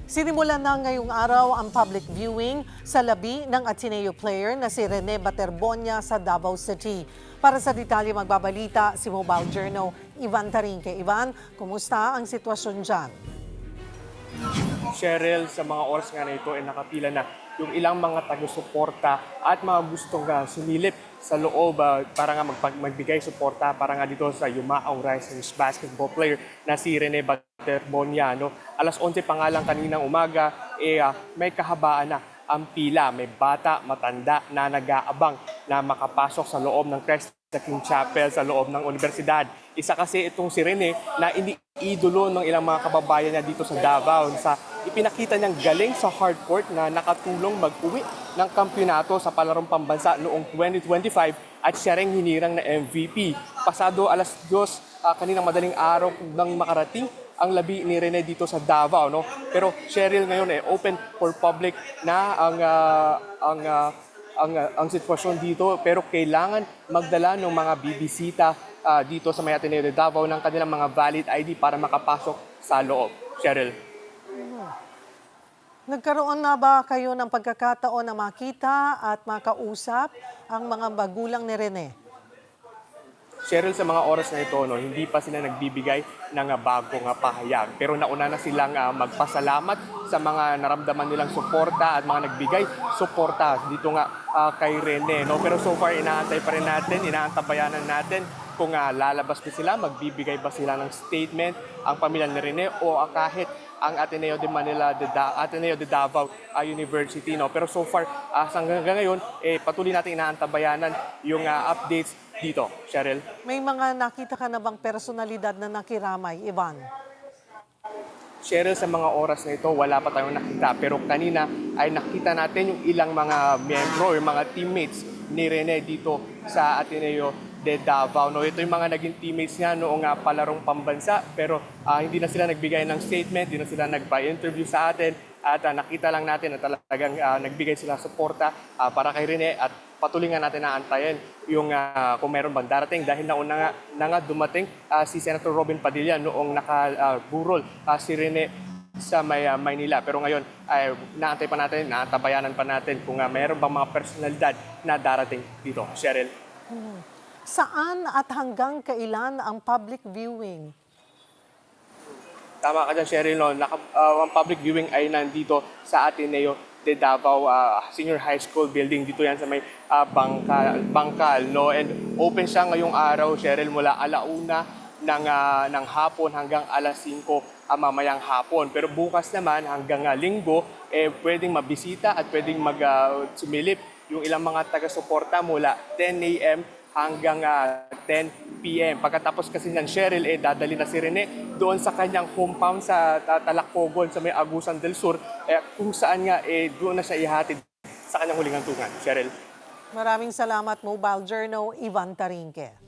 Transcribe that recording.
Sinimulan na ngayong araw ang public viewing sa labi ng Ateneo player na si Rene Baterbonia sa Davao City. Para sa detalye magbabalita si Mobile Journal Ivan Tarinque. Ivan, kumusta ang sitwasyon dyan? Cheryl, sa mga oras nga na ito ay nakapila na yung ilang mga taga-suporta at mga gustong sumilip sa loob para nga magbigay suporta para nga dito sa Yumaong Rising basketball player na si Rene Baterbonia. Alas 11 pa nga lang kaninang umaga, may kahabaan na ang pila. May bata, matanda na nag-aabang na makapasok sa loob ng Christ the King Chapel sa loob ng universidad. Isa kasi itong si Rene na iniidolo ng ilang mga kababayan niya dito sa Davao sa ipinakita niyang galing sa hardcourt na nakatulong mag-uwi ng kampyonato sa palarong pambansa noong 2025 at siya ring hinirang na MVP. Pasado alas 2 kaninang madaling araw nang makarating ang labi ni Rene dito sa Davao. Pero Cheryl ngayon open for public na ang sitwasyon dito, pero kailangan magdala ng mga bibisita dito sa may Ateneo de Davao ng kanilang mga valid ID para makapasok sa loob. Cheryl. Nagkaroon na ba kayo ng pagkakataon na makita at makausap ang mga magulang ni Rene? Cheryl, sa mga oras na ito, hindi pa sila nagbibigay ng bagong pahayag. Pero nauna na silang magpasalamat sa mga naramdaman nilang suporta at mga nagbigay suporta dito kay Rene. Pero so far, inaantay pa rin natin, inaantabayanan natin kung lalabas ba sila, magbibigay ba sila ng statement ang pamilya ni Rene o kahit ang Ateneo de Davao University. Pero so far, hanggang ngayon, patuloy natin inaantabayanan yung updates dito. Cheryl? May mga nakita ka na bang personalidad na nakiramay, Ivan? Cheryl, sa mga oras na ito, wala pa tayong nakita. Pero kanina ay nakita natin yung ilang mga miyembro o mga teammates ni Rene dito sa Ateneo de Davao. Ito yung mga naging teammates niya noong palarong pambansa. Pero hindi na sila nagbigay ng statement, hindi na sila nagpa-interview sa atin. At nakita lang natin na talagang nagbigay sila suporta para kay Rene at patuloy nga natin na antayin yung kung meron bang darating dahil nauna nga dumating si Senator Robin Padilla noong nakaburol si Rene sa Maynila. Pero ngayon ay naantay pa natin, naantabayanan pa natin kung meron bang mga personalidad na darating dito. Cheryl? Saan at hanggang kailan ang public viewing? Tama ka dyan, Cheryl. Ang public viewing ay nandito sa Ateneo de Davao Senior High School building. Dito yan sa may Bangkal. And open siya ngayong araw, Cheryl, mula alauna ng hapon hanggang alas 5 mamayang hapon. Pero bukas naman hanggang linggo, pwedeng mabisita at pwedeng sumilip yung ilang mga taga-suporta mula 10 a.m. hanggang 10 p.m. Pagkatapos kasi ng Cheryl, dadali na si Rene doon sa kanyang hometown sa Talacogon sa may Agusan del Sur, kung saan nga doon na siya ihatid sa kanyang huling hantungan. Cheryl? Maraming salamat, Mobile Journal Ivan Tarinque.